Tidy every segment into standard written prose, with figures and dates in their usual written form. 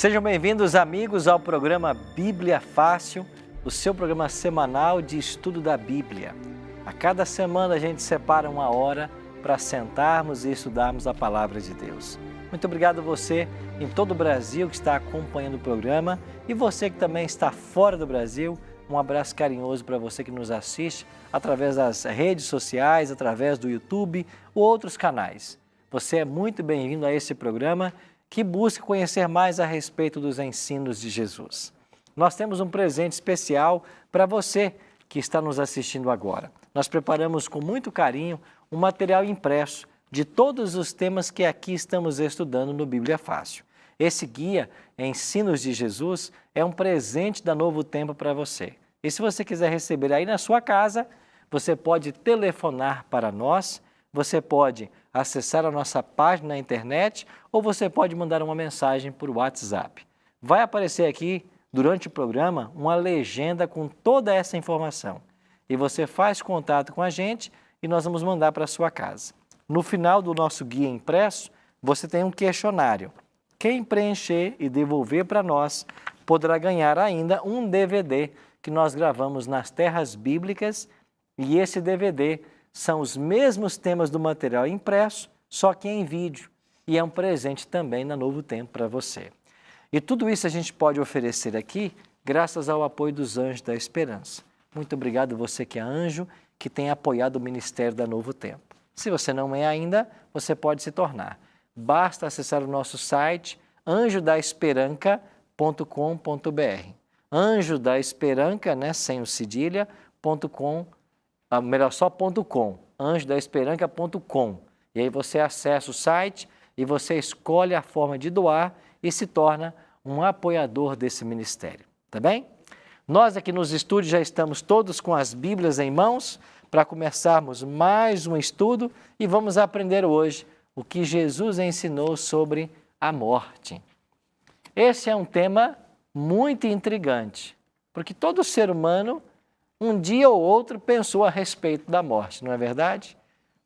Sejam bem-vindos, amigos, ao programa Bíblia Fácil, o seu programa semanal de estudo da Bíblia. A cada semana a gente separa uma hora para sentarmos e estudarmos a Palavra de Deus. Muito obrigado a você em todo o Brasil que está acompanhando o programa e você que também está fora do Brasil. Um abraço carinhoso para você que nos assiste através das redes sociais, através do YouTube ou outros canais. Você é muito bem-vindo a esse programa que busca conhecer mais a respeito dos ensinos de Jesus. Nós temos um presente especial para você que está nos assistindo agora. Nós preparamos com muito carinho um material impresso de todos os temas que aqui estamos estudando no Bíblia Fácil. Esse guia, Ensinos de Jesus, é um presente da Novo Tempo para você. E se você quiser receber aí na sua casa, você pode telefonar para nós, você pode acessar a nossa página na internet ou você pode mandar uma mensagem por WhatsApp. Vai aparecer aqui, durante o programa, uma legenda com toda essa informação. E você faz contato com a gente e nós vamos mandar para a sua casa. No final do nosso guia impresso, você tem um questionário. Quem preencher e devolver para nós poderá ganhar ainda um DVD que nós gravamos nas terras bíblicas e esse DVD são os mesmos temas do material impresso, só que em vídeo. E é um presente também na Novo Tempo para você. E tudo isso a gente pode oferecer aqui graças ao apoio dos Anjos da Esperança. Muito obrigado você que é anjo, que tem apoiado o Ministério da Novo Tempo. Se você não é ainda, você pode se tornar. Basta acessar o nosso site anjodaesperanca.com.br. Anjo da Esperanca, né, sem o cedilha, só .com, anjodaesperanca.com. E aí você acessa o site e você escolhe a forma de doar e se torna um apoiador desse ministério, tá bem? Nós aqui nos estúdios já estamos todos com as Bíblias em mãos para começarmos mais um estudo e vamos aprender hoje o que Jesus ensinou sobre a morte. Esse é um tema muito intrigante, porque todo ser humano um dia ou outro pensou a respeito da morte, não é verdade?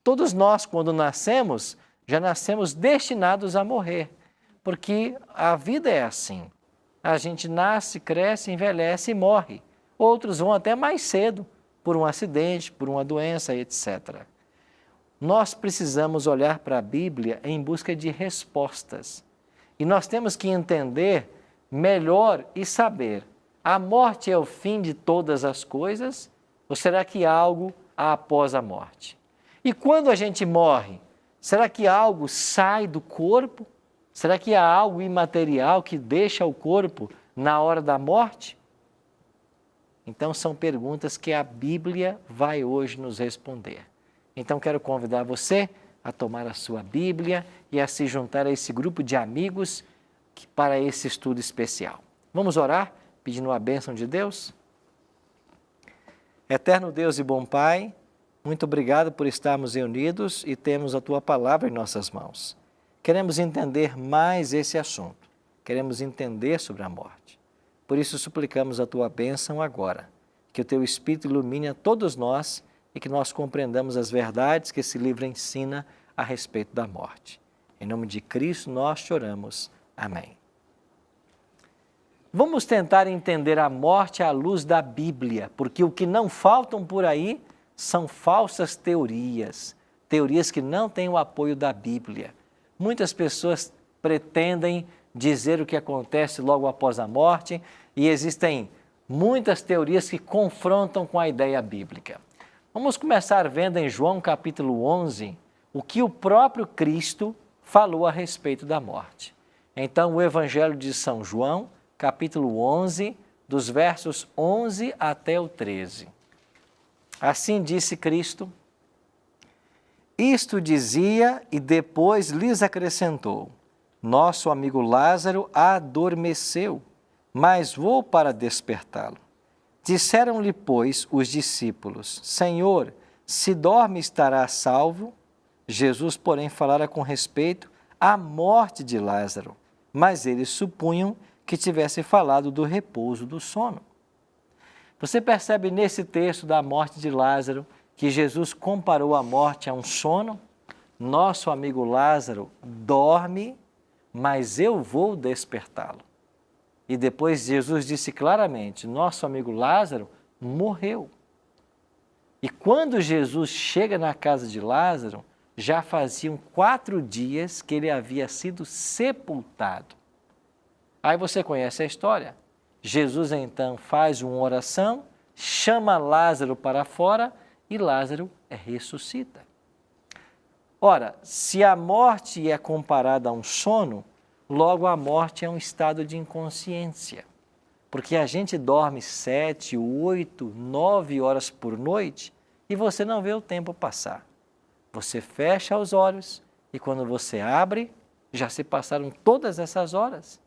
Todos nós, quando nascemos, já nascemos destinados a morrer, porque a vida é assim. A gente nasce, cresce, envelhece e morre. Outros vão até mais cedo, por um acidente, por uma doença, etc. Nós precisamos olhar para a Bíblia em busca de respostas. E nós temos que entender melhor e saber: a morte é o fim de todas as coisas ou será que há algo após a morte? E quando a gente morre, será que algo sai do corpo? Será que há algo imaterial que deixa o corpo na hora da morte? Então são perguntas que a Bíblia vai hoje nos responder. Então quero convidar você a tomar a sua Bíblia e a se juntar a esse grupo de amigos para esse estudo especial. Vamos orar? Pedindo a bênção de Deus? Eterno Deus e bom Pai, muito obrigado por estarmos reunidos e termos a Tua Palavra em nossas mãos. Queremos entender mais esse assunto, queremos entender sobre a morte. Por isso suplicamos a Tua bênção agora, que o Teu Espírito ilumine a todos nós e que nós compreendamos as verdades que esse livro ensina a respeito da morte. Em nome de Cristo nós te oramos. Amém. Vamos tentar entender a morte à luz da Bíblia, porque o que não faltam por aí são falsas teorias, teorias que não têm o apoio da Bíblia. Muitas pessoas pretendem dizer o que acontece logo após a morte e existem muitas teorias que confrontam com a ideia bíblica. Vamos começar vendo em João capítulo 11 o que o próprio Cristo falou a respeito da morte. Então, o Evangelho de São João, capítulo 11, dos versos 11 até o 13. Assim disse Cristo: isto dizia e depois lhes acrescentou: nosso amigo Lázaro adormeceu, mas vou para despertá-lo. Disseram-lhe, pois, os discípulos: Senhor, se dorme estará salvo? Jesus, porém, falara com respeito à morte de Lázaro, mas eles supunham que tivesse falado do repouso do sono. Você percebe nesse texto da morte de Lázaro que Jesus comparou a morte a um sono? Nosso amigo Lázaro dorme, mas eu vou despertá-lo. E depois Jesus disse claramente, nosso amigo Lázaro morreu. E quando Jesus chega na casa de Lázaro, já faziam 4 dias que ele havia sido sepultado. Aí você conhece a história. Jesus então faz uma oração, chama Lázaro para fora e Lázaro ressuscita. Ora, se a morte é comparada a um sono, logo a morte é um estado de inconsciência. Porque a gente dorme 7, 8, 9 horas por noite e você não vê o tempo passar. Você fecha os olhos e quando você abre, já se passaram todas essas horas,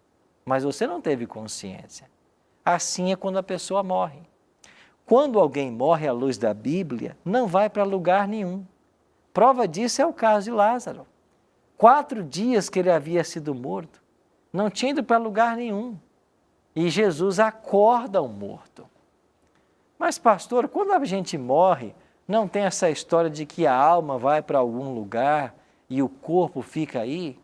mas você não teve consciência. Assim é quando a pessoa morre. Quando alguém morre à luz da Bíblia, não vai para lugar nenhum. Prova disso é o caso de Lázaro. 4 dias que ele havia sido morto, não tinha ido para lugar nenhum. E Jesus acorda o morto. Mas pastor, quando a gente morre, não tem essa história de que a alma vai para algum lugar e o corpo fica aí?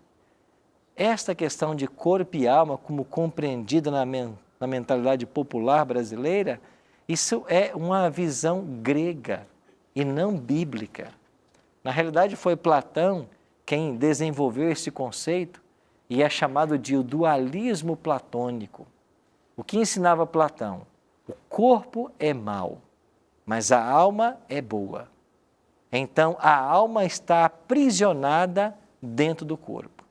Esta questão de corpo e alma, como compreendida na mentalidade popular brasileira, isso é uma visão grega e não bíblica. Na realidade, foi Platão quem desenvolveu esse conceito e é chamado de o dualismo platônico. O que ensinava Platão? O corpo é mau, mas a alma é boa. Então, a alma está aprisionada dentro do corpo.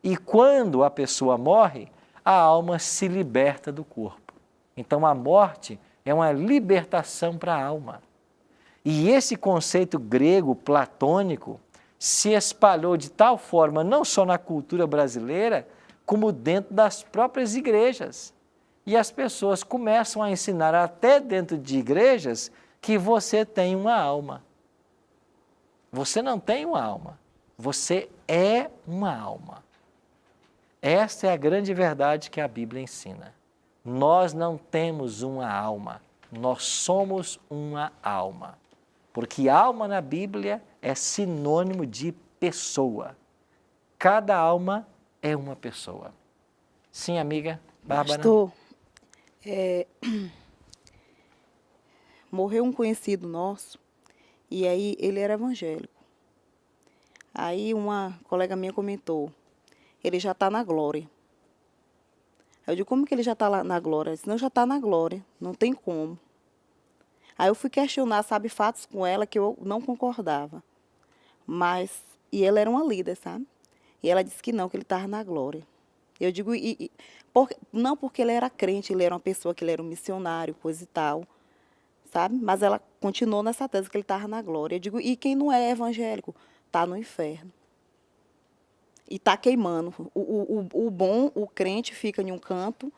E quando a pessoa morre, a alma se liberta do corpo. Então, a morte é uma libertação para a alma. E esse conceito grego platônico se espalhou de tal forma, não só na cultura brasileira, como dentro das próprias igrejas. E as pessoas começam a ensinar até dentro de igrejas que você tem uma alma. Você não tem uma alma, você é uma alma. Esta é a grande verdade que a Bíblia ensina. Nós não temos uma alma, nós somos uma alma. Porque alma na Bíblia é sinônimo de pessoa. Cada alma é uma pessoa. Sim, amiga Bárbara? Pastor, morreu um conhecido nosso e aí ele era evangélico. Aí uma colega minha comentou, ele já está na glória. Eu digo, como que ele já está na glória? Ele disse, não, já está na glória, não tem como. Aí eu fui questionar, sabe, fatos com ela que eu não concordava. E ela era uma líder, sabe? E ela disse que não, que ele estava na glória. Eu digo, não porque ele era crente, ele era uma pessoa que ele era um missionário, coisa e tal, sabe? Mas ela continuou nessa tese que ele estava na glória. Eu digo, e quem não é evangélico? Está no inferno. E está queimando. O crente fica em um canto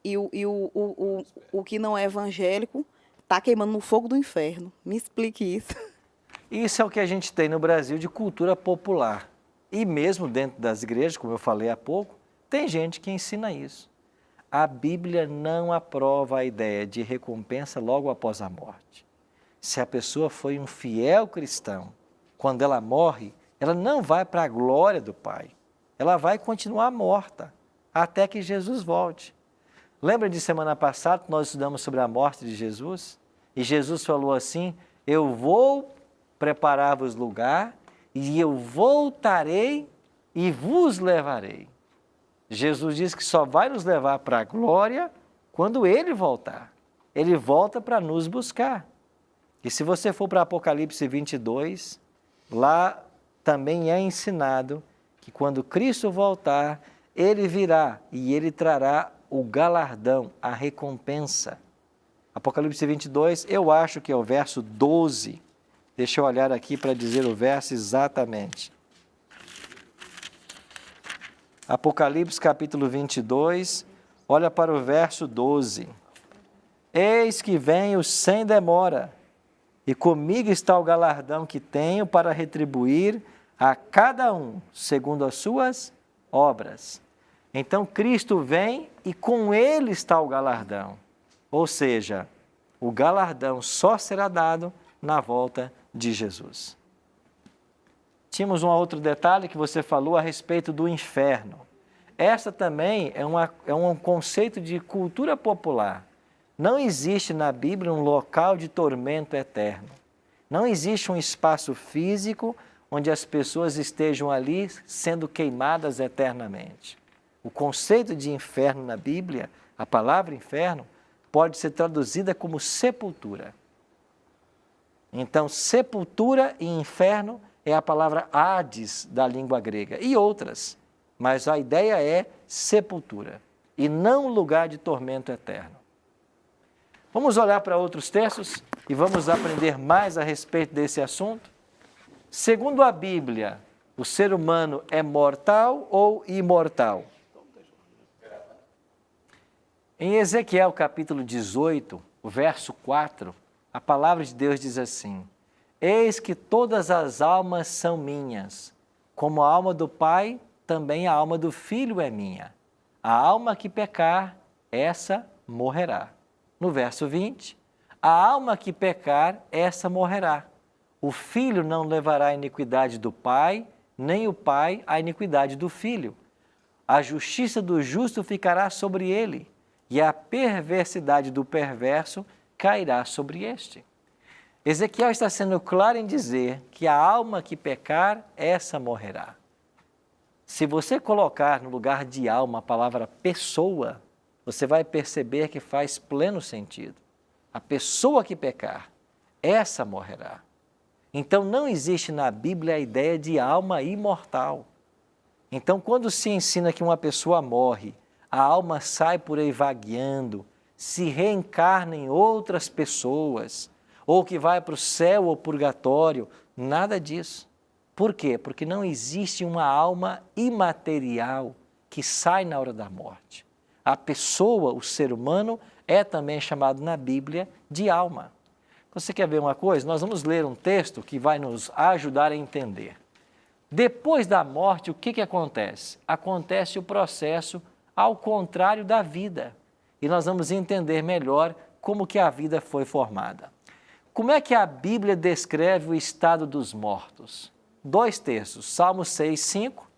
e o que não é evangélico está queimando no fogo do inferno. Me explique isso. Isso é o que a gente tem no Brasil de cultura popular. E mesmo dentro das igrejas, como eu falei há pouco, tem gente que ensina isso. A Bíblia não aprova a ideia de recompensa logo após a morte. Se a pessoa foi um fiel cristão, quando ela morre, ela não vai para a glória do Pai. Ela vai continuar morta até que Jesus volte. Lembra de semana passada que nós estudamos sobre a morte de Jesus? E Jesus falou assim, eu vou preparar-vos lugar e eu voltarei e vos levarei. Jesus diz que só vai nos levar para a glória quando Ele voltar. Ele volta para nos buscar. E se você for para Apocalipse 22, lá também é ensinado que quando Cristo voltar, Ele virá e Ele trará o galardão, a recompensa. Apocalipse 22, eu acho que é o verso 12. Deixa eu olhar aqui para dizer o verso exatamente. Apocalipse capítulo 22, olha para o verso 12. Eis que venho sem demora, e comigo está o galardão que tenho para retribuir a cada um segundo as suas obras. Então Cristo vem e com Ele está o galardão. Ou seja, o galardão só será dado na volta de Jesus. Tínhamos um outro detalhe que você falou a respeito do inferno. Essa também é um conceito de cultura popular. Não existe na Bíblia um local de tormento eterno. Não existe um espaço físico onde as pessoas estejam ali sendo queimadas eternamente. O conceito de inferno na Bíblia, a palavra inferno, pode ser traduzida como sepultura. Então, sepultura e inferno é a palavra Hades da língua grega e outras, mas a ideia é sepultura e não lugar de tormento eterno. Vamos olhar para outros textos e vamos aprender mais a respeito desse assunto? Segundo a Bíblia, o ser humano é mortal ou imortal? Em Ezequiel capítulo 18, o verso 4, a palavra de Deus diz assim: Eis que todas as almas são minhas, como a alma do Pai, também a alma do Filho é minha. A alma que pecar, essa morrerá. No verso 20, a alma que pecar, essa morrerá. O filho não levará a iniquidade do pai, nem o pai a iniquidade do filho. A justiça do justo ficará sobre ele, e a perversidade do perverso cairá sobre este. Ezequiel está sendo claro em dizer que a alma que pecar, essa morrerá. Se você colocar no lugar de alma a palavra pessoa, você vai perceber que faz pleno sentido. A pessoa que pecar, essa morrerá. Então não existe na Bíblia a ideia de alma imortal. Então quando se ensina que uma pessoa morre, a alma sai por aí vagueando, se reencarna em outras pessoas, ou que vai para o céu ou purgatório, nada disso. Por quê? Porque não existe uma alma imaterial que sai na hora da morte. A pessoa, o ser humano, é também chamado na Bíblia de alma. Você quer ver uma coisa? Nós vamos ler um texto que vai nos ajudar a entender. Depois da morte, o que acontece? Acontece o processo ao contrário da vida. E nós vamos entender melhor como que a vida foi formada. Como é que a Bíblia descreve o estado dos mortos? 2 textos, Salmo 6, 5.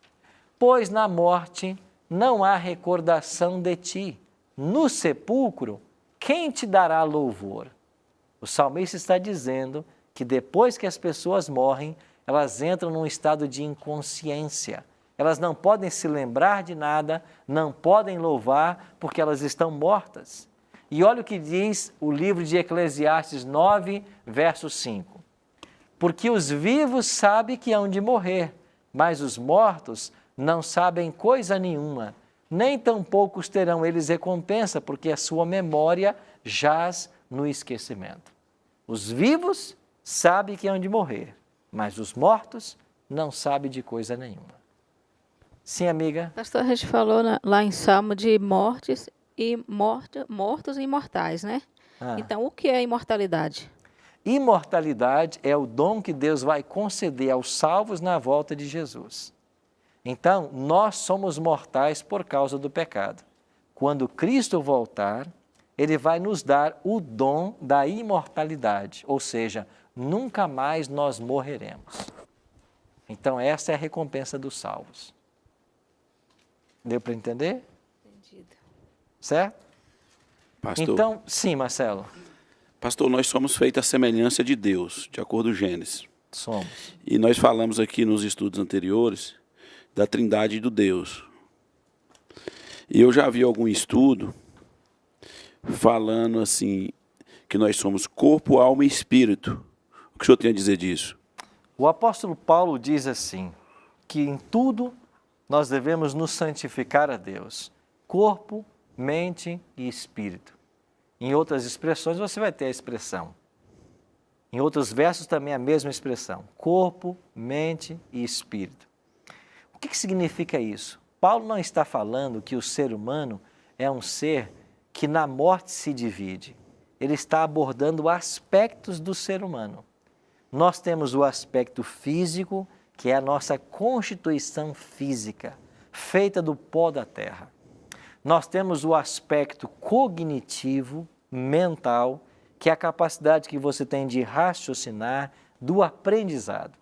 Pois na morte não há recordação de ti. No sepulcro, quem te dará louvor? O salmista está dizendo que depois que as pessoas morrem, elas entram num estado de inconsciência. Elas não podem se lembrar de nada, não podem louvar, porque elas estão mortas. E olha o que diz o livro de Eclesiastes 9, verso 5. Porque os vivos sabem que hão de morrer, mas os mortos não sabem coisa nenhuma, nem tampouco terão eles recompensa, porque a sua memória jaz no esquecimento. Os vivos sabem que hão de morrer, mas os mortos não sabem de coisa nenhuma. Sim, amiga? Pastor, a gente falou lá em Salmo de mortos e imortais, né? Então, o que é imortalidade? Imortalidade é o dom que Deus vai conceder aos salvos na volta de Jesus. Então, nós somos mortais por causa do pecado. Quando Cristo voltar, Ele vai nos dar o dom da imortalidade, ou seja, nunca mais nós morreremos. Então, essa é a recompensa dos salvos. Deu para entender? Entendido. Certo? Pastor, Então, sim, Marcelo. pastor, nós somos feitos à semelhança de Deus, de acordo com Gênesis. Somos. E nós falamos aqui nos estudos anteriores da trindade do Deus. E eu já vi algum estudo falando assim, que nós somos corpo, alma e espírito. O que o senhor tem a dizer disso? O apóstolo Paulo diz assim, que em tudo nós devemos nos santificar a Deus, corpo, mente e espírito. Em outras expressões você vai ter a expressão. Em outros versos também a mesma expressão, corpo, mente e espírito. O que significa isso? Paulo não está falando que o ser humano é um ser que na morte se divide. Ele está abordando aspectos do ser humano. Nós temos o aspecto físico, que é a nossa constituição física, feita do pó da terra. Nós temos o aspecto cognitivo, mental, que é a capacidade que você tem de raciocinar, do aprendizado.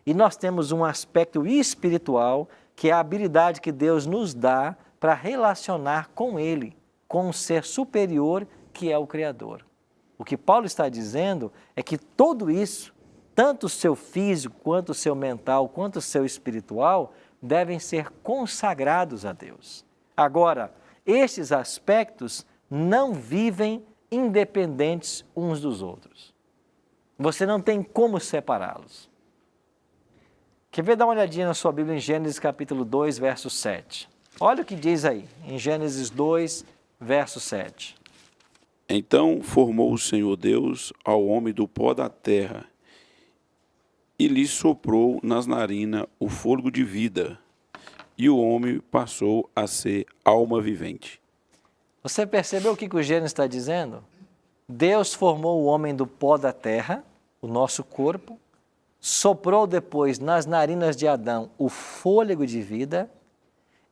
E nós temos um aspecto espiritual, que é a habilidade que Deus nos dá para relacionar com Ele, com um ser superior que é o Criador. O que Paulo está dizendo é que tudo isso, tanto o seu físico, quanto o seu mental, quanto o seu espiritual, devem ser consagrados a Deus. Agora, estes aspectos não vivem independentes uns dos outros. Você não tem como separá-los. Quer ver? Dá uma olhadinha na sua Bíblia em Gênesis capítulo 2, verso 7. Olha o que diz aí, em Gênesis 2, verso 7. Então formou o Senhor Deus ao homem do pó da terra e lhe soprou nas narinas o fôlego de vida, e o homem passou a ser alma vivente. Você percebeu o que o Gênesis está dizendo? Deus formou o homem do pó da terra, o nosso corpo, soprou depois nas narinas de Adão o fôlego de vida.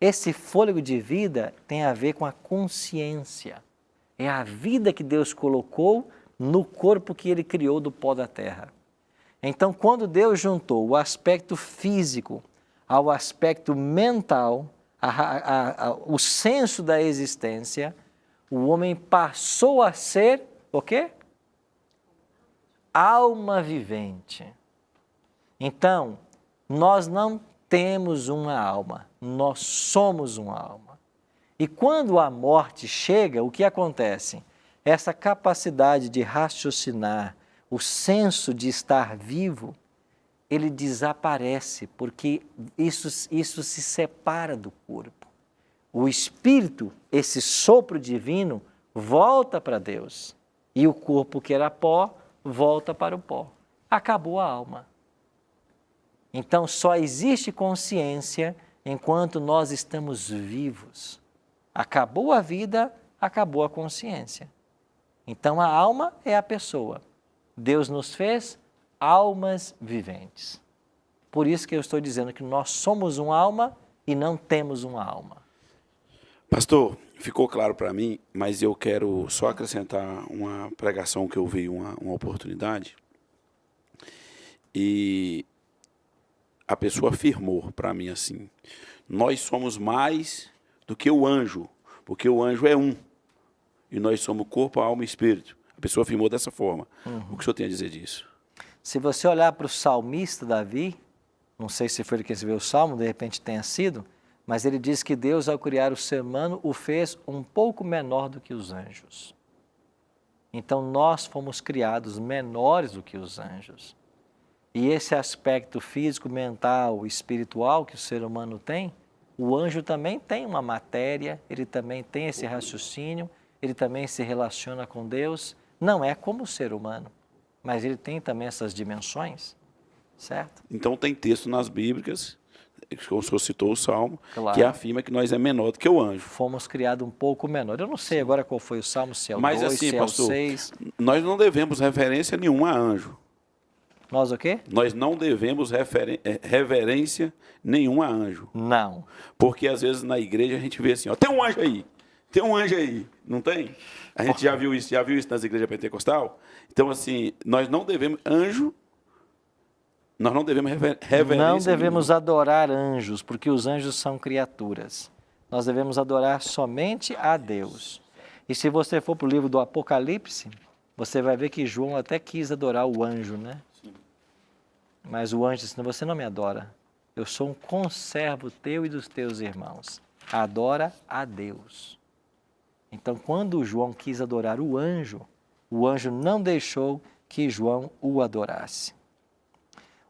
Esse fôlego de vida tem a ver com a consciência. É a vida que Deus colocou no corpo que Ele criou do pó da terra. Então, quando Deus juntou o aspecto físico ao aspecto mental, o senso da existência, o homem passou a ser o quê? Alma vivente. Então, nós não temos uma alma, nós somos uma alma. E quando a morte chega, o que acontece? Essa capacidade de raciocinar, o senso de estar vivo, ele desaparece, porque isso se separa do corpo. O espírito, esse sopro divino, volta para Deus. E o corpo que era pó, volta para o pó. Acabou a alma. Então, só existe consciência enquanto nós estamos vivos. Acabou a vida, acabou a consciência. Então, a alma é a pessoa. Deus nos fez almas viventes. Por isso que eu estou dizendo que nós somos uma alma e não temos uma alma. Pastor, ficou claro para mim, mas eu quero só acrescentar uma pregação que eu vi, uma oportunidade. E a pessoa afirmou para mim assim: nós somos mais do que o anjo, porque o anjo é um, e nós somos corpo, alma e espírito. A pessoa afirmou dessa forma. O que o senhor tem a dizer disso? Se você olhar para o salmista Davi, não sei se foi ele que escreveu o salmo, de repente tenha sido, mas ele diz que Deus, ao criar o ser humano, o fez um pouco menor do que os anjos. Então, nós fomos criados menores do que os anjos. E esse aspecto físico, mental, espiritual que o ser humano tem, o anjo também tem uma matéria, ele também tem esse raciocínio, ele também se relaciona com Deus. Não é como o ser humano, mas ele tem também essas dimensões, certo? Então, tem texto nas Bíblias, o senhor citou o Salmo, Claro. que afirma que nós é menor do que o anjo. Fomos criados um pouco menor. Eu não sei agora qual foi o Salmo, se é o 2, Mas assim, se pastor, é o 6. nós não devemos referência nenhuma a anjo. Nós o quê? Nós não devemos reverência nenhuma a anjo. Não. Porque às vezes na igreja a gente vê assim, ó, tem um anjo aí, não tem? A gente já viu isso nas igrejas pentecostal? Então assim, nós não devemos reverência Não devemos nenhuma. adorar anjos, porque os anjos são criaturas. Nós devemos adorar somente a Deus. E se você for para o livro do Apocalipse, você vai ver que João até quis adorar o anjo, né? Mas o anjo disse: você não me adora. Eu sou um conservo teu e dos teus irmãos. Adora a Deus. Então, quando João quis adorar o anjo não deixou que João o adorasse.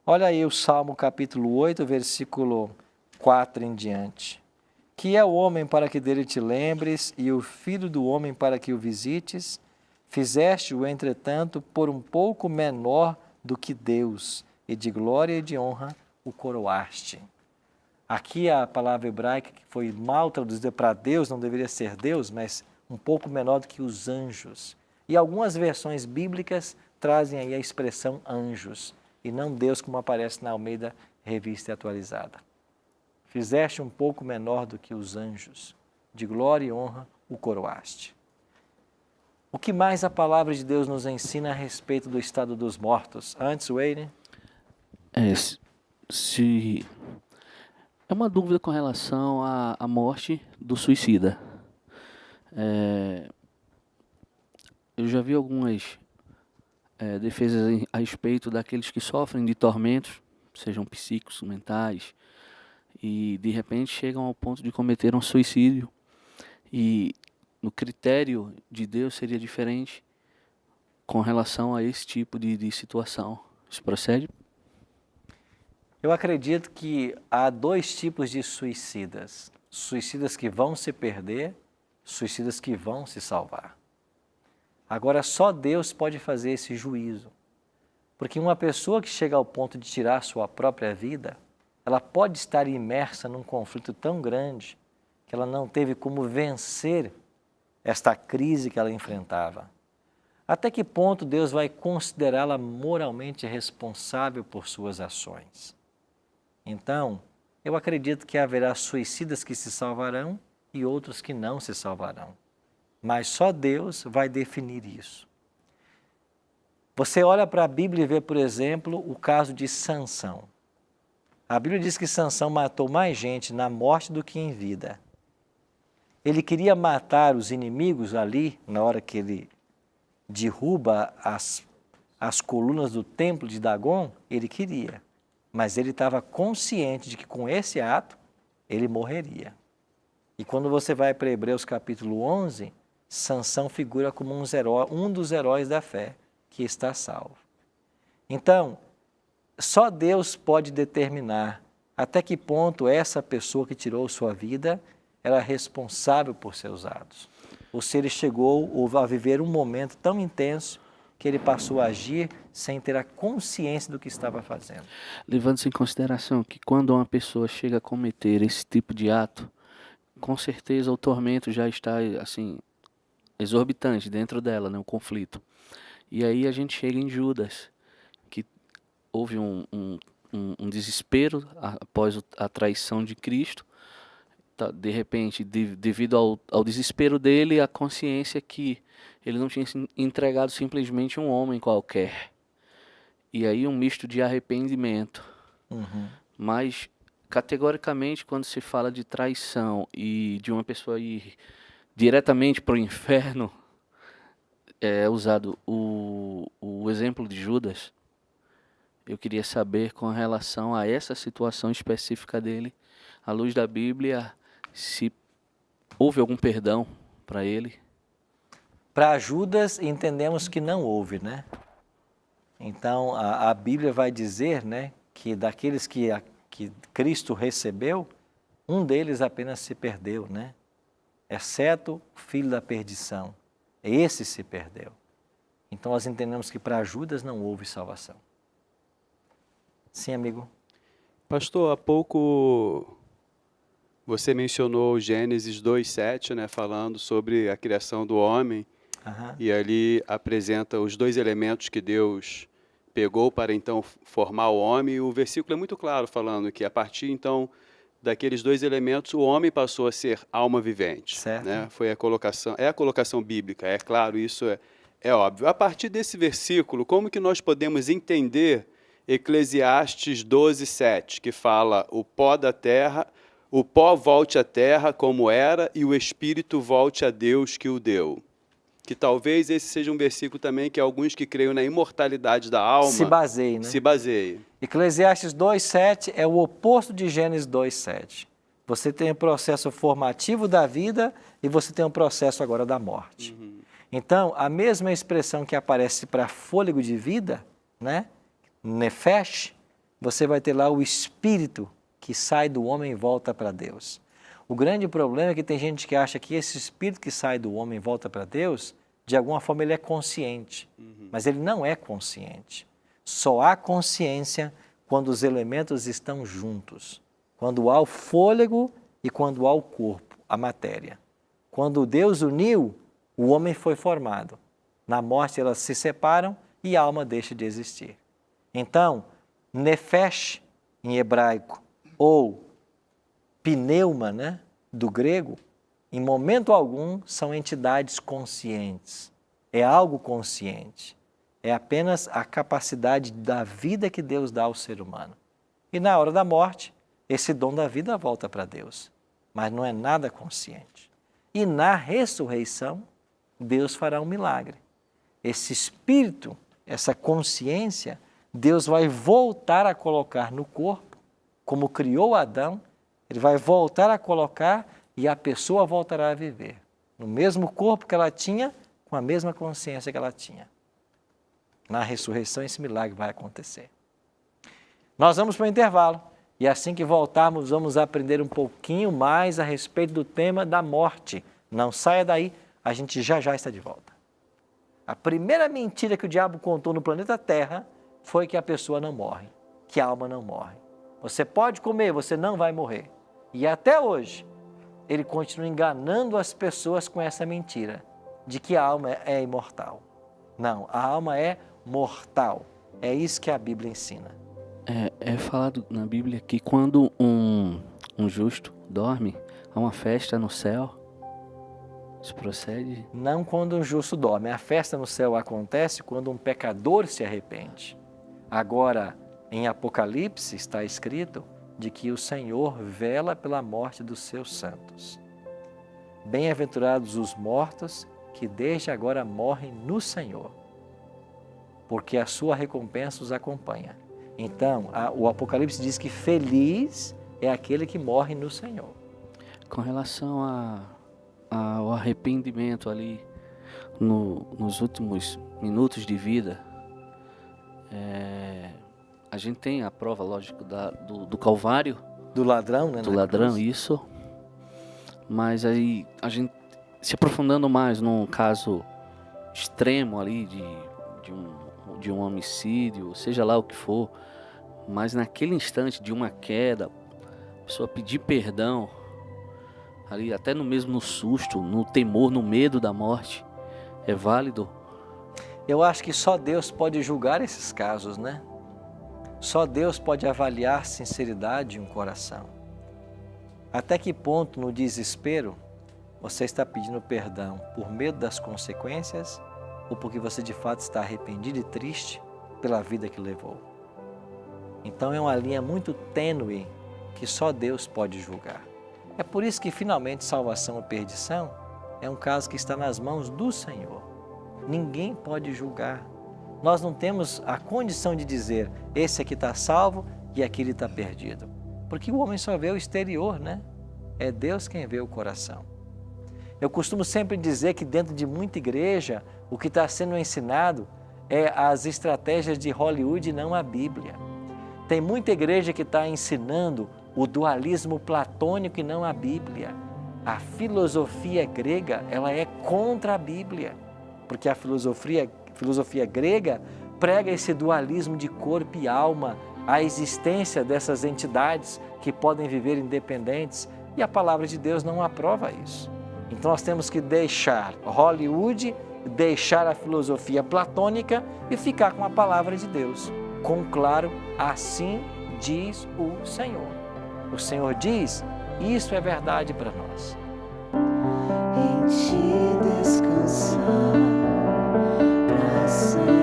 Olha aí o Salmo capítulo 8, versículo 4 em diante. Que é o homem para que dele te lembres, e o filho do homem para que o visites? Fizeste-o, entretanto, por um pouco menor do que Deus, e de glória e de honra o coroaste. Aqui a palavra hebraica que foi mal traduzida para Deus, não deveria ser Deus, mas um pouco menor do que os anjos. E algumas versões bíblicas trazem aí a expressão anjos, e não Deus, como aparece na Almeida Revista Atualizada. Fizeste um pouco menor do que os anjos, de glória e honra o coroaste. O que mais a palavra de Deus nos ensina a respeito do estado dos mortos? Antes, Wayne? Se É uma dúvida com relação à morte do suicida. Eu já vi algumas defesas a respeito daqueles que sofrem de tormentos, sejam psíquicos, mentais, e de repente chegam ao ponto de cometer um suicídio. E no critério de Deus seria diferente com relação a esse tipo de situação. Isso procede? Eu acredito que há dois tipos de suicidas. Suicidas que vão se perder, suicidas que vão se salvar. Agora, só Deus pode fazer esse juízo. Porque uma pessoa que chega ao ponto de tirar sua própria vida, ela pode estar imersa num conflito tão grande que ela não teve como vencer esta crise que ela enfrentava. Até que ponto Deus vai considerá-la moralmente responsável por suas ações? Então, eu acredito que haverá suicidas que se salvarão e outros que não se salvarão. Mas só Deus vai definir isso. Você olha para a Bíblia e vê, por exemplo, o caso de Sansão. A Bíblia diz que Sansão matou mais gente na morte do que em vida. Ele queria matar os inimigos ali, na hora que ele derruba as colunas do templo de Dagon, ele queria. Mas ele estava consciente de que com esse ato, ele morreria. E quando você vai para Hebreus capítulo 11, Sansão figura como um dos heróis da fé que está salvo. Então, só Deus pode determinar até que ponto essa pessoa que tirou sua vida era responsável por seus atos. Ou se ele chegou a viver um momento tão intenso que ele passou a agir sem ter a consciência do que estava fazendo. Levando-se em consideração que quando uma pessoa chega a cometer esse tipo de ato, com certeza o tormento já está assim exorbitante dentro dela, né, o conflito. E aí a gente chega em Judas, que houve um desespero após a traição de Cristo. De repente, devido ao desespero dele, a consciência que ele não tinha entregado simplesmente um homem qualquer. E aí um misto de arrependimento. Mas, categoricamente, quando se fala de traição e de uma pessoa ir diretamente para o inferno, é usado o exemplo de Judas. Eu queria saber, com relação a essa situação específica dele, à luz da Bíblia, se houve algum perdão para ele. Para Judas, entendemos que não houve, né? Então, a Bíblia vai dizer, né, que daqueles que Cristo recebeu, um deles apenas se perdeu, né? Exceto o filho da perdição. Esse se perdeu. Então, nós entendemos que para Judas não houve salvação. Sim, amigo? Pastor, há pouco você mencionou Gênesis 2:7, né, falando sobre a criação do homem. E ali apresenta os dois elementos que Deus pegou para então formar o homem. E o versículo é muito claro, falando que a partir então daqueles dois elementos o homem passou a ser alma vivente. Certo. Né? Foi a colocação bíblica, é claro, isso é óbvio. A partir desse versículo, como que nós podemos entender Eclesiastes 12:7, que fala: o pó da terra, o pó volte à terra como era e o espírito volte a Deus que o deu? Que talvez esse seja um versículo também que alguns que creiam na imortalidade da alma se baseiem, né? Se baseiem. Eclesiastes 2:7 é o oposto de Gênesis 2:7. Você tem o processo formativo da vida e você tem o processo agora da morte. Então, a mesma expressão que aparece para fôlego de vida, né? Nefesh, você vai ter lá o espírito que sai do homem e volta para Deus. O grande problema é que tem gente que acha que esse espírito que sai do homem e volta para Deus, de alguma forma ele é consciente, mas ele não é consciente. Só há consciência quando os elementos estão juntos, quando há o fôlego e quando há o corpo, a matéria. Quando Deus uniu, o homem foi formado. Na morte elas se separam e a alma deixa de existir. Então, nefesh, em hebraico, ou pneuma, né, do grego, em momento algum são entidades conscientes. É algo consciente. É apenas a capacidade da vida que Deus dá ao ser humano. E na hora da morte, esse dom da vida volta para Deus, mas não é nada consciente. E na ressurreição, Deus fará um milagre. Esse espírito, essa consciência, Deus vai voltar a colocar no corpo, como criou Adão, Ele vai voltar a colocar e a pessoa voltará a viver. No mesmo corpo que ela tinha, com a mesma consciência que ela tinha. Na ressurreição, esse milagre vai acontecer. Nós vamos para o intervalo e assim que voltarmos, vamos aprender um pouquinho mais a respeito do tema da morte. Não saia daí, a gente já está de volta. A primeira mentira que o diabo contou no planeta Terra foi que a pessoa não morre, que a alma não morre. Você pode comer, você não vai morrer. E até hoje, ele continua enganando as pessoas com essa mentira, de que a alma é imortal. Não, a alma é mortal. É isso que a Bíblia ensina. É falado na Bíblia que quando um justo dorme, há uma festa no céu. Isso procede? Não quando um justo dorme. A festa no céu acontece quando um pecador se arrepende. Agora, em Apocalipse está escrito de que o Senhor vela pela morte dos seus santos. Bem-aventurados os mortos que desde agora morrem no Senhor, porque a sua recompensa os acompanha. Então, o Apocalipse diz que feliz é aquele que morre no Senhor. Com relação ao arrependimento ali nos últimos minutos de vida, a gente tem a prova, lógico, do Calvário. Do ladrão, né? Do ladrão, cruz. Isso. Mas aí, a gente se aprofundando mais num caso extremo ali de um homicídio, seja lá o que for, mas naquele instante de uma queda, a pessoa pedir perdão, ali até no susto, no temor, no medo da morte, é válido? Eu acho que só Deus pode julgar esses casos, né? Só Deus pode avaliar a sinceridade de um coração. Até que ponto, no desespero, você está pedindo perdão por medo das consequências ou porque você de fato está arrependido e triste pela vida que levou? Então é uma linha muito tênue que só Deus pode julgar. É por isso que finalmente salvação ou perdição é um caso que está nas mãos do Senhor. Ninguém pode julgar. Nós não temos a condição de dizer esse aqui está salvo e aquele está perdido. Porque o homem só vê o exterior, né? É Deus quem vê o coração. Eu costumo sempre dizer que dentro de muita igreja, o que está sendo ensinado é as estratégias de Hollywood e não a Bíblia. Tem muita igreja que está ensinando o dualismo platônico e não a Bíblia. A filosofia grega, ela é contra a Bíblia, porque a filosofia grega prega esse dualismo de corpo e alma, a existência dessas entidades que podem viver independentes, e a palavra de Deus não aprova isso. Então nós temos que deixar Hollywood, deixar a filosofia platônica e ficar com a palavra de Deus. Com claro, assim diz o Senhor. O Senhor diz, isso é verdade para nós. Em ti descansar para sempre.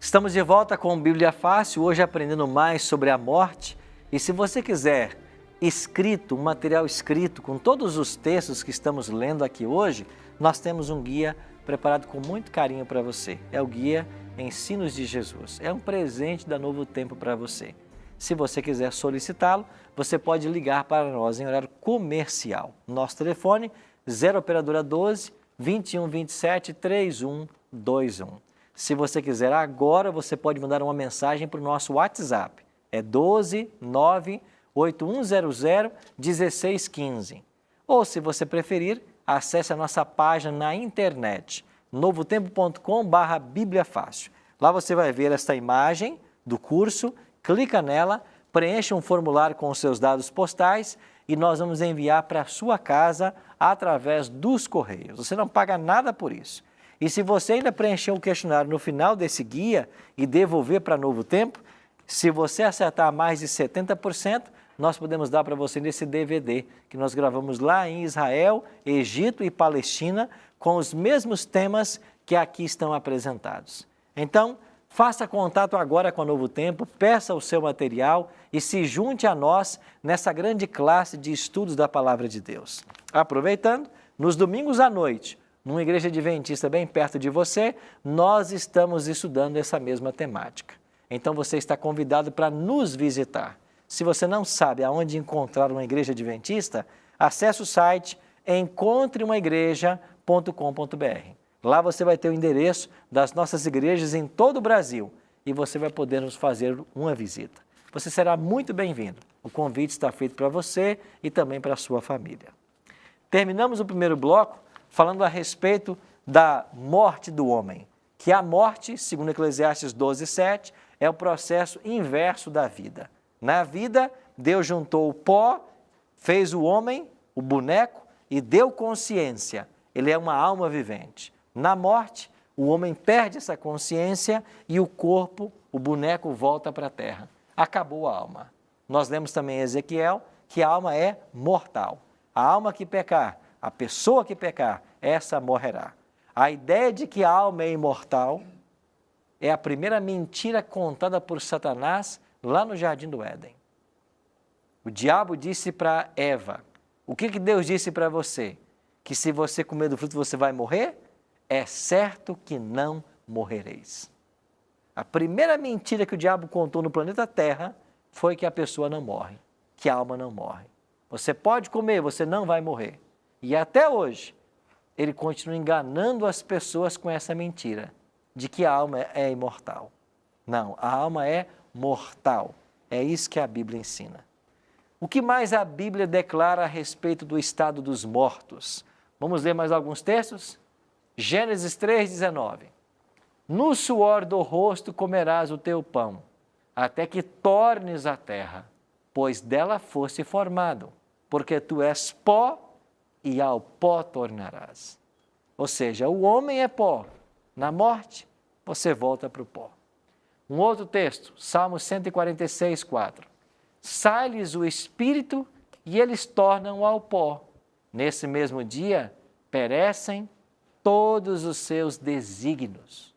Estamos de volta com Bíblia Fácil, hoje aprendendo mais sobre a morte. E se você quiser um material escrito com todos os textos que estamos lendo aqui hoje, nós temos um guia preparado com muito carinho para você. É o guia Ensinos de Jesus. É um presente da Novo Tempo para você. Se você quiser solicitá-lo, você pode ligar para nós em horário comercial. Nosso telefone 0 operadora 12 21 27 3121. Se você quiser agora, você pode mandar uma mensagem para o nosso WhatsApp. É 12 9 8100 1615. Ou, se você preferir, acesse a nossa página na internet, novotempo.com/Bíblia Fácil. Lá você vai ver esta imagem do curso, clica nela, preencha um formulário com os seus dados postais e nós vamos enviar para a sua casa através dos correios. Você não paga nada por isso. E se você ainda preencher um questionário no final desse guia e devolver para Novo Tempo, se você acertar mais de 70%, nós podemos dar para você nesse DVD que nós gravamos lá em Israel, Egito e Palestina, com os mesmos temas que aqui estão apresentados. Então, faça contato agora com o Novo Tempo, peça o seu material e se junte a nós nessa grande classe de estudos da Palavra de Deus. Aproveitando, nos domingos à noite, numa igreja adventista bem perto de você, nós estamos estudando essa mesma temática. Então você está convidado para nos visitar. Se você não sabe aonde encontrar uma igreja adventista, acesse o site encontreumaigreja.com.br. Lá você vai ter o endereço das nossas igrejas em todo o Brasil e você vai poder nos fazer uma visita. Você será muito bem-vindo. O convite está feito para você e também para a sua família. Terminamos o primeiro bloco falando a respeito da morte do homem, que a morte, segundo Eclesiastes 12:7, é o processo inverso da vida. Na vida, Deus juntou o pó, fez o homem, o boneco, e deu consciência. Ele é uma alma vivente. Na morte, o homem perde essa consciência e o corpo, o boneco, volta para a terra. Acabou a alma. Nós lemos também em Ezequiel que a alma é mortal. A alma que pecar, a pessoa que pecar, essa morrerá. A ideia de que a alma é imortal é a primeira mentira contada por Satanás lá no Jardim do Éden. O diabo disse para Eva, o que Deus disse para você? Que se você comer do fruto você vai morrer? É certo que não morrereis. A primeira mentira que o diabo contou no planeta Terra foi que a pessoa não morre, que a alma não morre. Você pode comer, você não vai morrer. E até hoje, ele continua enganando as pessoas com essa mentira, de que a alma é imortal. Não, a alma é mortal. É isso que a Bíblia ensina. O que mais a Bíblia declara a respeito do estado dos mortos? Vamos ler mais alguns textos? Gênesis 3,19. No suor do rosto comerás o teu pão, até que tornes a terra, pois dela foste formado, porque tu és pó e ao pó tornarás. Ou seja, o homem é pó. Na morte, você volta para o pó. Um outro texto, Salmo 146, 4. Sai-lhes o espírito e eles tornam ao pó. Nesse mesmo dia, perecem todos os seus desígnios.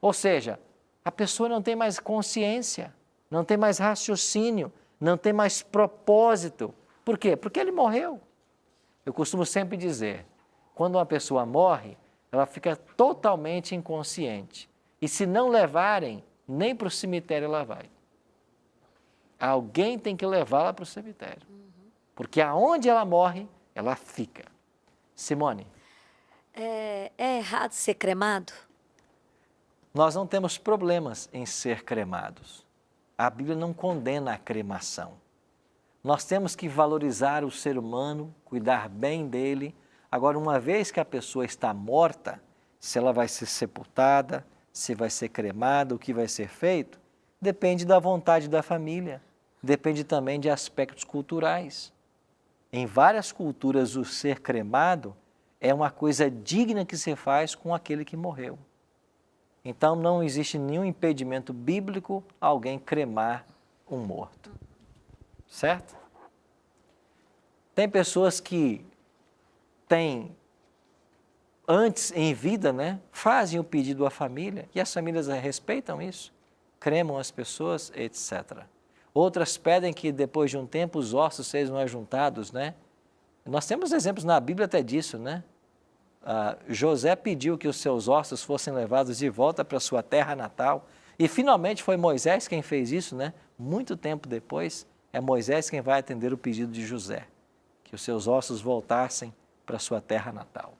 Ou seja, a pessoa não tem mais consciência, não tem mais raciocínio, não tem mais propósito. Por quê? Porque ele morreu. Eu costumo sempre dizer, quando uma pessoa morre, ela fica totalmente inconsciente. E se não levarem, nem para o cemitério ela vai. Alguém tem que levá-la para o cemitério. Porque aonde ela morre, ela fica. Simone. É errado ser cremado? Nós não temos problemas em ser cremados. A Bíblia não condena a cremação. Nós temos que valorizar o ser humano, cuidar bem dele. Agora, uma vez que a pessoa está morta, se ela vai ser sepultada, se vai ser cremada, o que vai ser feito, depende da vontade da família, depende também de aspectos culturais. Em várias culturas, o ser cremado é uma coisa digna que se faz com aquele que morreu. Então, não existe nenhum impedimento bíblico a alguém cremar um morto. Certo? Tem pessoas que têm, antes em vida, fazem o pedido à família e as famílias respeitam isso, cremam as pessoas, etc. Outras pedem que depois de um tempo os ossos sejam ajuntados, Nós temos exemplos na Bíblia até disso, José pediu que os seus ossos fossem levados de volta para sua terra natal e finalmente foi Moisés quem fez isso, Muito tempo depois, é Moisés quem vai atender o pedido de José, que os seus ossos voltassem para sua terra natal.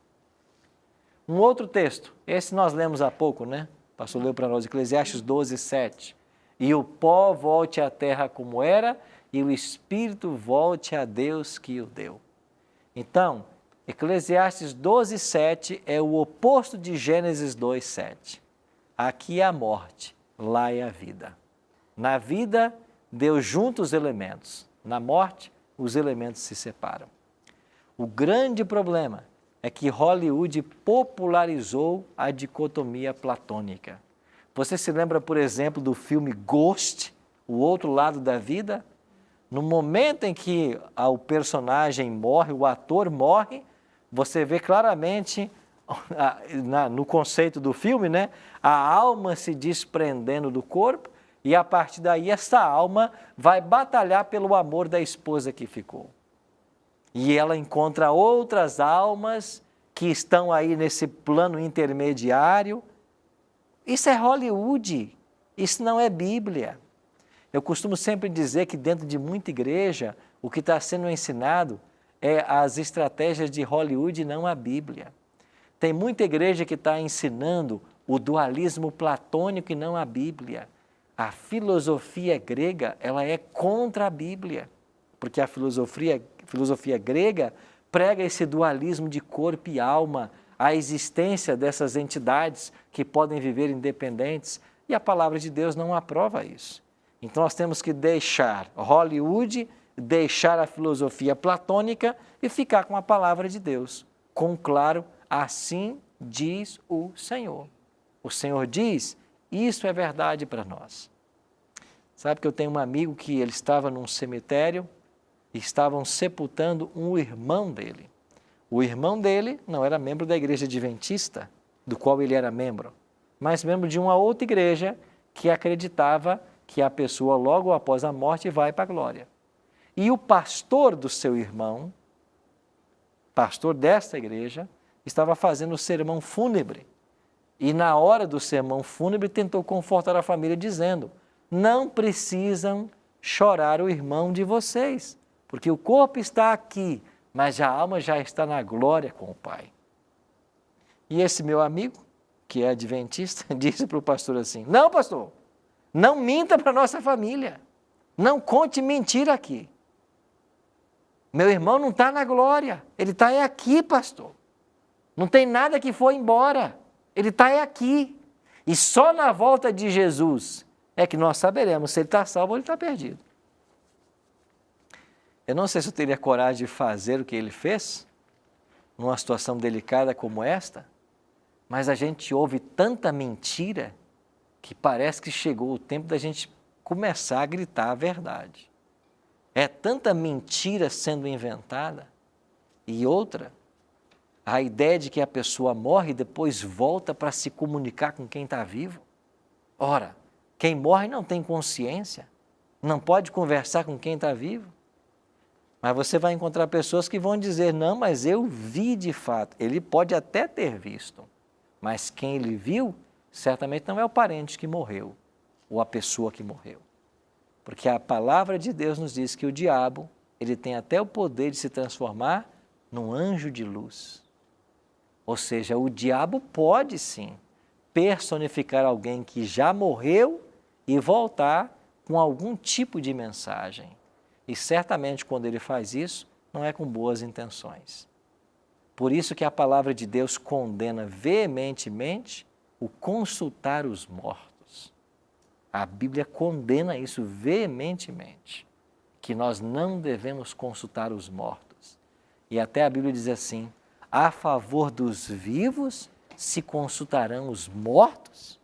Um outro texto, esse nós lemos há pouco, né? O pastor leu para nós, Eclesiastes 12, 7. E o pó volte à terra como era, e o espírito volte a Deus que o deu. Então, Eclesiastes 12, 7 é o oposto de Gênesis 2, 7. Aqui é a morte, lá é a vida. Na vida, Deus junta os elementos. Na morte, os elementos se separam. O grande problema é que Hollywood popularizou a dicotomia platônica. Você se lembra, por exemplo, do filme Ghost, O Outro Lado da Vida? No momento em que o personagem morre, o ator morre, você vê claramente, no conceito do filme, né, a alma se desprendendo do corpo e a partir daí essa alma vai batalhar pelo amor da esposa que ficou. E ela encontra outras almas que estão aí nesse plano intermediário. Isso é Hollywood, isso não é Bíblia. Eu costumo sempre dizer que dentro de muita igreja, o que está sendo ensinado é as estratégias de Hollywood e não a Bíblia. Tem muita igreja que está ensinando o dualismo platônico e não a Bíblia. A filosofia grega, ela é contra a Bíblia, porque a filosofia grega prega esse dualismo de corpo e alma, a existência dessas entidades que podem viver independentes, e a palavra de Deus não aprova isso. Então nós temos que deixar Hollywood, deixar a filosofia platônica e ficar com a palavra de Deus, com claro, assim diz o Senhor. O Senhor diz, isso é verdade para nós. Sabe que eu tenho um amigo que ele estava num cemitério e estavam sepultando um irmão dele. O irmão dele não era membro da igreja adventista, do qual ele era membro, mas membro de uma outra igreja que acreditava que a pessoa logo após a morte vai para a glória. E o pastor do seu irmão, pastor desta igreja, estava fazendo o sermão fúnebre. E na hora do sermão fúnebre tentou confortar a família dizendo, não precisam chorar o irmão de vocês, porque o corpo está aqui, mas a alma já está na glória com o Pai. E esse meu amigo, que é adventista, disse para o pastor assim, não pastor, não minta para a nossa família, não conte mentira aqui. Meu irmão não está na glória, ele está aqui, pastor. Não tem nada que foi embora, ele está aqui. E só na volta de Jesus é que nós saberemos se ele está salvo ou ele está perdido. Eu não sei se eu teria coragem de fazer o que ele fez, numa situação delicada como esta, mas a gente ouve tanta mentira que parece que chegou o tempo da gente começar a gritar a verdade. É tanta mentira sendo inventada. E outra, a ideia de que a pessoa morre e depois volta para se comunicar com quem está vivo. Ora, quem morre não tem consciência, não pode conversar com quem está vivo. Mas você vai encontrar pessoas que vão dizer, não, mas eu vi de fato. Ele pode até ter visto, mas quem ele viu, certamente não é o parente que morreu, ou a pessoa que morreu. Porque a palavra de Deus nos diz que o diabo, ele tem até o poder de se transformar num anjo de luz. Ou seja, o diabo pode sim personificar alguém que já morreu e voltar com algum tipo de mensagem. E certamente quando ele faz isso, não é com boas intenções. Por isso que a palavra de Deus condena veementemente o consultar os mortos. A Bíblia condena isso veementemente, que nós não devemos consultar os mortos. E até a Bíblia diz assim, a favor dos vivos se consultarão os mortos?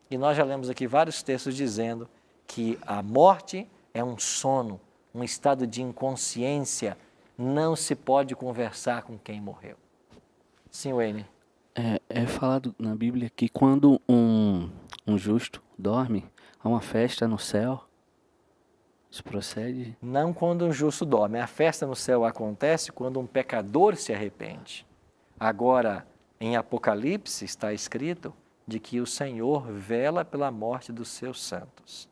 E nós já lemos aqui vários textos dizendo que a morte é um sono, um estado de inconsciência, não se pode conversar com quem morreu. Sim, Wayne? É falado na Bíblia que quando um justo dorme, há uma festa no céu. Isso procede? Não quando um justo dorme. A festa no céu acontece quando um pecador se arrepende. Agora, em Apocalipse está escrito de que o Senhor vela pela morte dos seus santos.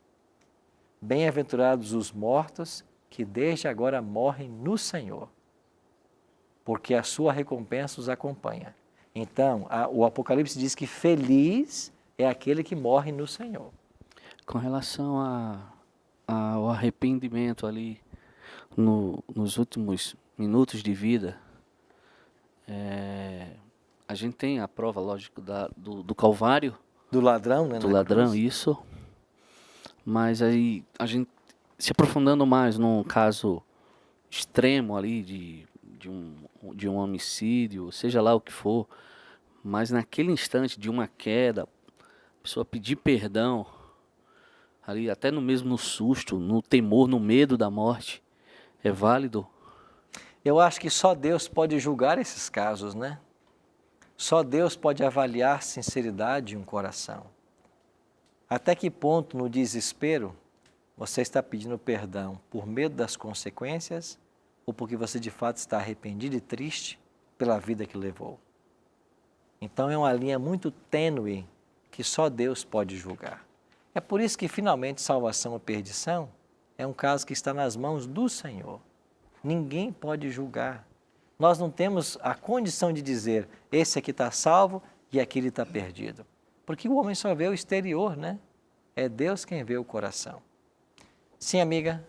Bem-aventurados os mortos que desde agora morrem no Senhor. porque a sua recompensa os acompanha. Então, o Apocalipse diz que feliz é aquele que morre no Senhor. Com relação ao arrependimento ali nos últimos minutos de vida, a gente tem a prova, lógico, do Calvário. Do ladrão, né? Do ladrão, cruz. isso. Mas aí a gente se aprofundando mais num caso extremo ali de um homicídio, seja lá o que for, mas naquele instante de uma queda, a pessoa pedir perdão, ali até mesmo no susto, no temor, no medo da morte, é válido? Eu acho que só Deus pode julgar esses casos, né? Só Deus pode avaliar a sinceridade de um coração. Até que ponto, no desespero, você está pedindo perdão por medo das consequências ou porque você de fato está arrependido e triste pela vida que levou? Então é uma linha muito tênue que só Deus pode julgar. É por isso que finalmente salvação ou perdição é um caso que está nas mãos do Senhor. Ninguém pode julgar. Nós não temos a condição de dizer, esse aqui está salvo e aquele está perdido. Porque o homem só vê o exterior, né? É Deus quem vê o coração. Sim, amiga?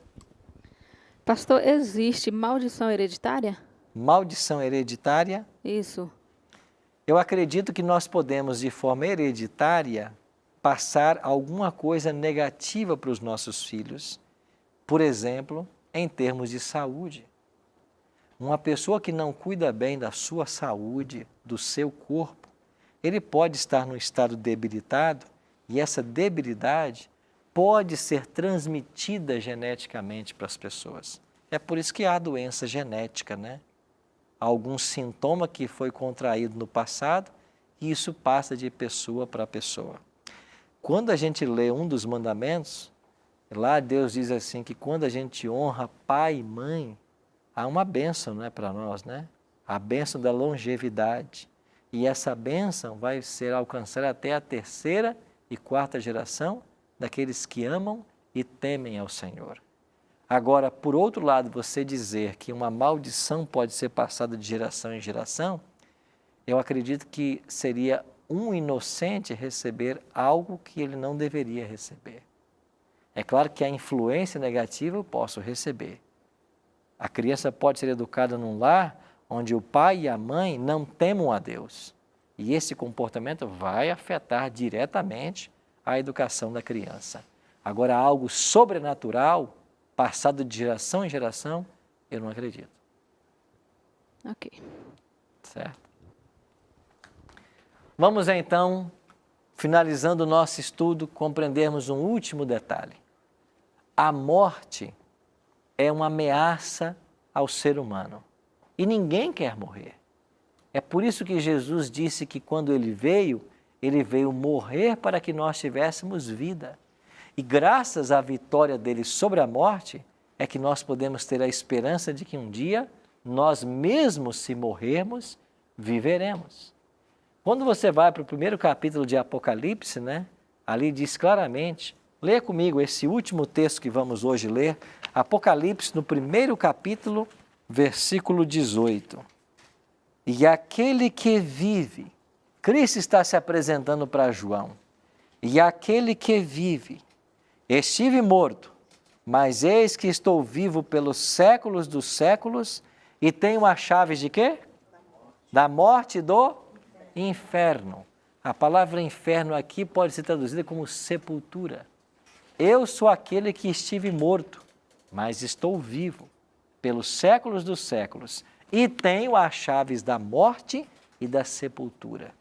Pastor, existe maldição hereditária? Maldição hereditária? Isso. Eu acredito que nós podemos, de forma hereditária, passar alguma coisa negativa para os nossos filhos. Por exemplo, em termos de saúde. Uma pessoa que não cuida bem da sua saúde, do seu corpo, ele pode estar num estado debilitado e essa debilidade pode ser transmitida geneticamente para as pessoas. É por isso que há doença genética, né? Algum sintoma que foi contraído no passado e isso passa de pessoa para pessoa. Quando a gente lê um dos mandamentos, lá Deus diz assim que quando a gente honra pai e mãe, há uma bênção, né, para nós, né? A bênção da longevidade. E essa bênção vai ser alcançada até a 3ª e 4ª geração daqueles que amam e temem ao Senhor. Agora, por outro lado, você dizer que uma maldição pode ser passada de geração em geração, eu acredito que seria um inocente receber algo que ele não deveria receber. É claro que a influência negativa eu posso receber. A criança pode ser educada num lar onde o pai e a mãe não temam a Deus. E esse comportamento vai afetar diretamente a educação da criança. Agora, algo sobrenatural, passado de geração em geração, eu não acredito. Ok. Certo? Vamos então, finalizando o nosso estudo, compreendermos um último detalhe. A morte é uma ameaça ao ser humano. E ninguém quer morrer. É por isso que Jesus disse que quando ele veio morrer para que nós tivéssemos vida. E graças à vitória dele sobre a morte, é que nós podemos ter a esperança de que um dia, nós mesmos se morrermos, viveremos. Quando você vai para o 1º capítulo de Apocalipse, né? Ali diz claramente, leia comigo esse último texto que vamos hoje ler, Apocalipse, no 1º capítulo, versículo 18. E aquele que vive, Cristo está se apresentando para João, e aquele que vive, estive morto, mas eis que estou vivo pelos séculos dos séculos, e tenho as chaves de quê? Da morte e do inferno. A palavra inferno aqui pode ser traduzida como sepultura. Eu sou aquele que estive morto, mas estou vivo pelos séculos dos séculos e tenho as chaves da morte e da sepultura.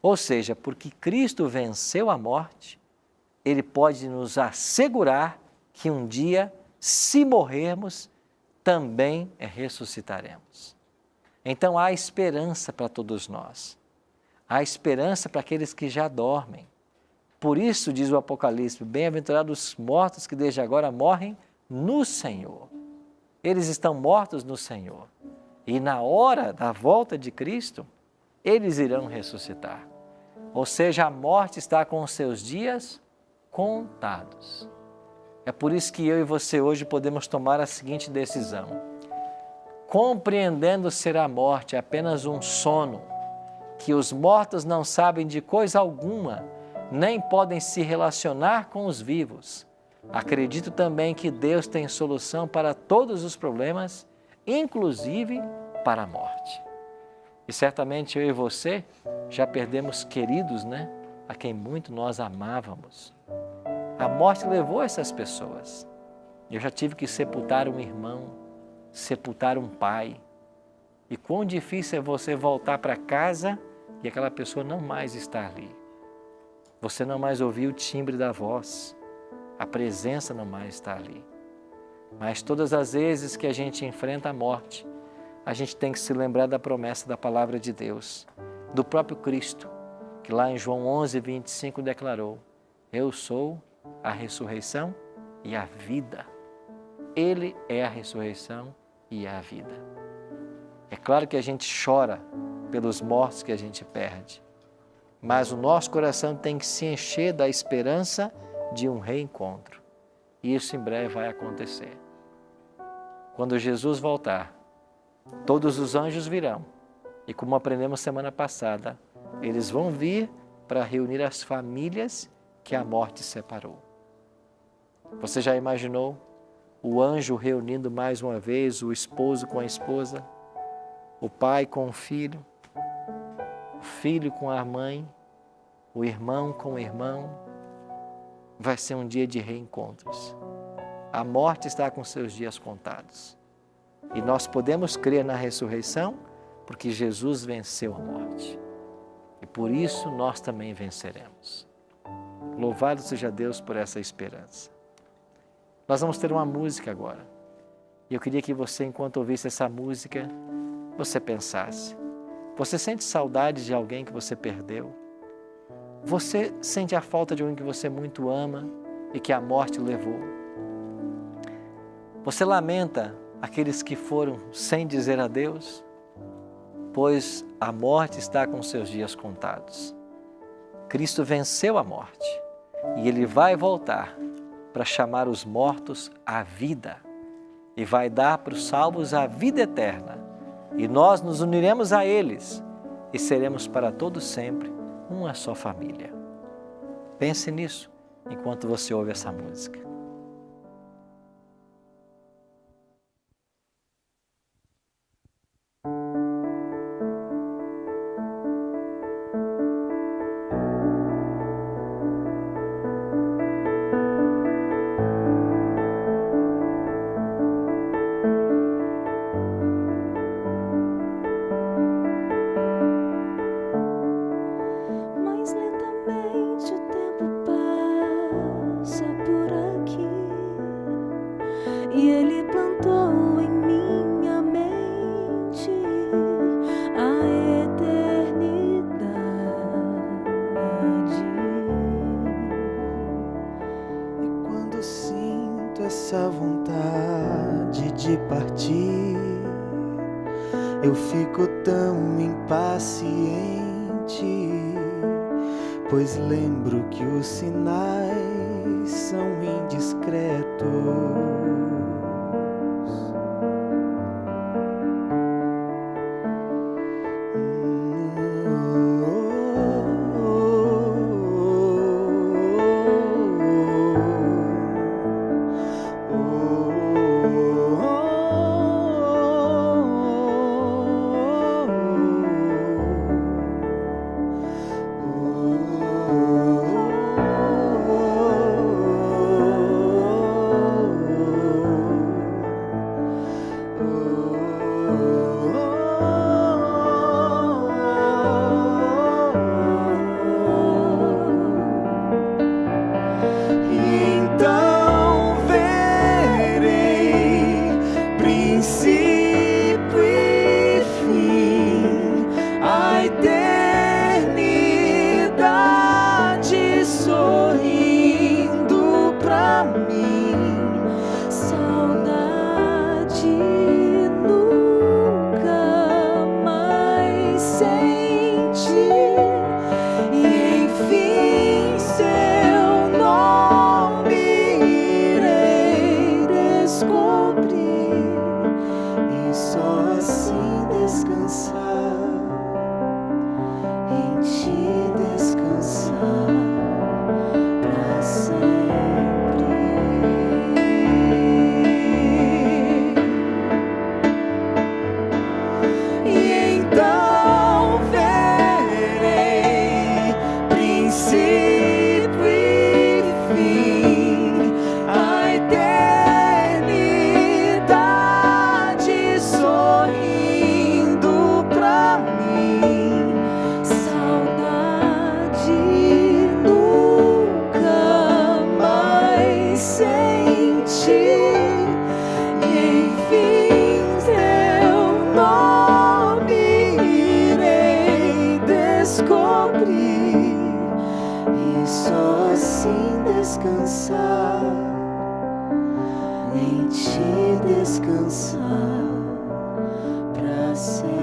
Ou seja, porque Cristo venceu a morte, Ele pode nos assegurar que um dia, se morrermos, também ressuscitaremos. Então há esperança para todos nós. Há esperança para aqueles que já dormem. Por isso, diz o Apocalipse, bem-aventurados os mortos que desde agora morrem no Senhor. Eles estão mortos no Senhor. E na hora da volta de Cristo, eles irão ressuscitar. Ou seja, a morte está com os seus dias contados. É por isso que eu e você hoje podemos tomar a seguinte decisão. compreendendo ser a morte apenas um sono, que os mortos não sabem de coisa alguma, nem podem se relacionar com os vivos. Acredito também que Deus tem solução para todos os problemas, inclusive para a morte. E certamente eu e você já perdemos queridos, né? A quem muito nós amávamos. A morte levou essas pessoas. Eu já tive que sepultar um irmão, sepultar um pai. E quão difícil é você voltar para casa e aquela pessoa não mais está ali. Você não mais ouviu o timbre da voz, a presença não mais está ali. Mas todas as vezes que a gente enfrenta a morte, a gente tem que se lembrar da promessa da palavra de Deus, do próprio Cristo, que lá em João 11:25 declarou: eu sou a ressurreição e a vida. Ele é a ressurreição e a vida. É claro que a gente chora pelos mortos que a gente perde, mas o nosso coração tem que se encher da esperança de um reencontro. E isso em breve vai acontecer. Quando Jesus voltar, todos os anjos virão. E como aprendemos semana passada, eles vão vir para reunir as famílias que a morte separou. Você já imaginou o anjo reunindo mais uma vez o esposo com a esposa, o pai com o filho com a mãe, o irmão com o irmão? Vai ser um dia de reencontros. A morte está com seus dias contados. E nós podemos crer na ressurreição porque Jesus venceu a morte. E por isso nós também venceremos. Louvado seja Deus por essa esperança. Nós vamos ter uma música agora. E eu queria que você, enquanto ouvisse essa música, você pensasse. Você sente saudade de alguém que você perdeu? Você sente a falta de alguém que você muito ama e que a morte levou? Você lamenta aqueles que foram sem dizer adeus? Pois a morte está com seus dias contados. Cristo venceu a morte e Ele vai voltar para chamar os mortos à vida e vai dar para os salvos a vida eterna. E nós nos uniremos a eles e seremos para todo sempre uma só família. Pense nisso enquanto você ouve essa música. Mais lentamente o tempo passa por aqui e Ele plantou em minha mente a eternidade. E quando sinto essa vontade de partir, eu fico tão impaciente, pois lembro que os sinais são indiscretos. sem ti. Enfim, teu nome irei descobrir e só assim descansar, em ti descansar pra sempre.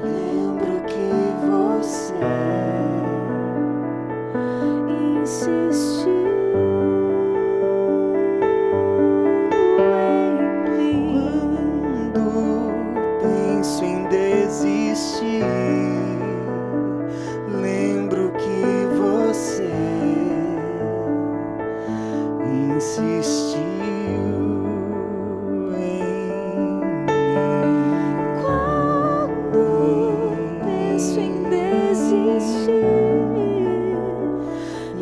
Lembro que você insistiu em mim. Quando penso em desistir, lembro que você insistiu.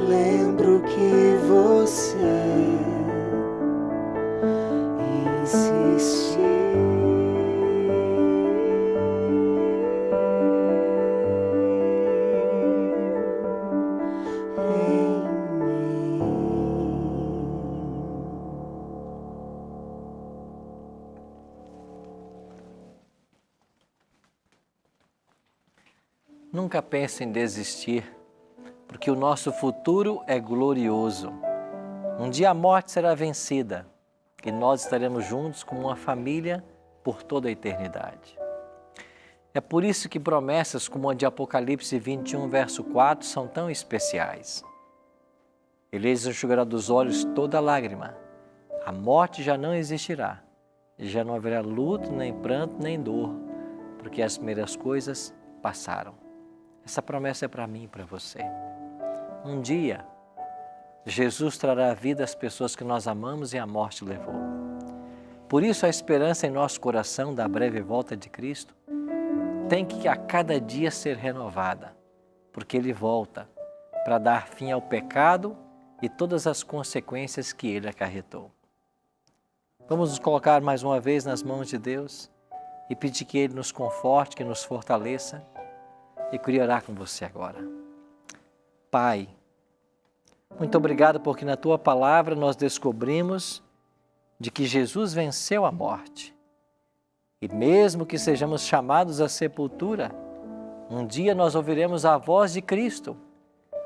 Lembro que você insistiu em mim. Nunca pense em desistir, porque o nosso futuro é glorioso. Um dia a morte será vencida e nós estaremos juntos como uma família por toda a eternidade. É por isso que promessas como a de Apocalipse 21, verso 4, são tão especiais. Ele lhes enxugará dos olhos toda lágrima. A morte já não existirá. Já não haverá luto, nem pranto, nem dor, porque as primeiras coisas passaram. Essa promessa é para mim e para você. Um dia, Jesus trará vida às pessoas que nós amamos e a morte levou. Por isso, a esperança em nosso coração da breve volta de Cristo tem que a cada dia ser renovada, porque Ele volta para dar fim ao pecado e todas as consequências que Ele acarretou. Vamos nos colocar mais uma vez nas mãos de Deus e pedir que Ele nos conforte, que nos fortaleça. E queria orar com você agora. Pai, muito obrigado porque na Tua palavra nós descobrimos de que Jesus venceu a morte. E mesmo que sejamos chamados à sepultura, um dia nós ouviremos a voz de Cristo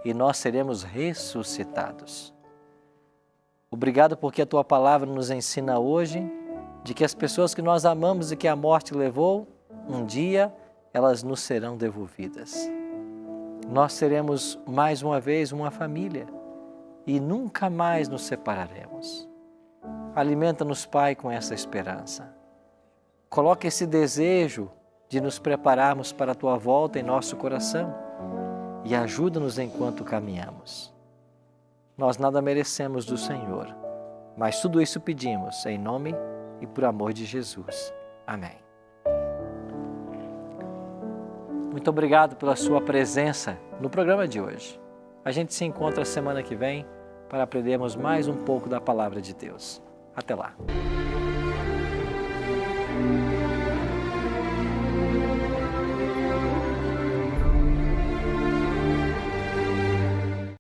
e nós seremos ressuscitados. Obrigado porque a Tua palavra nos ensina hoje de que as pessoas que nós amamos e que a morte levou, um dia elas nos serão devolvidas. Nós seremos mais uma vez uma família e nunca mais nos separaremos. Alimenta-nos, Pai, com essa esperança. Coloca esse desejo de nos prepararmos para a Tua volta em nosso coração e ajuda-nos enquanto caminhamos. Nós nada merecemos do Senhor, mas tudo isso pedimos em nome e por amor de Jesus. Amém. Muito obrigado pela sua presença no programa de hoje. A gente se encontra semana que vem para aprendermos mais um pouco da Palavra de Deus. Até lá.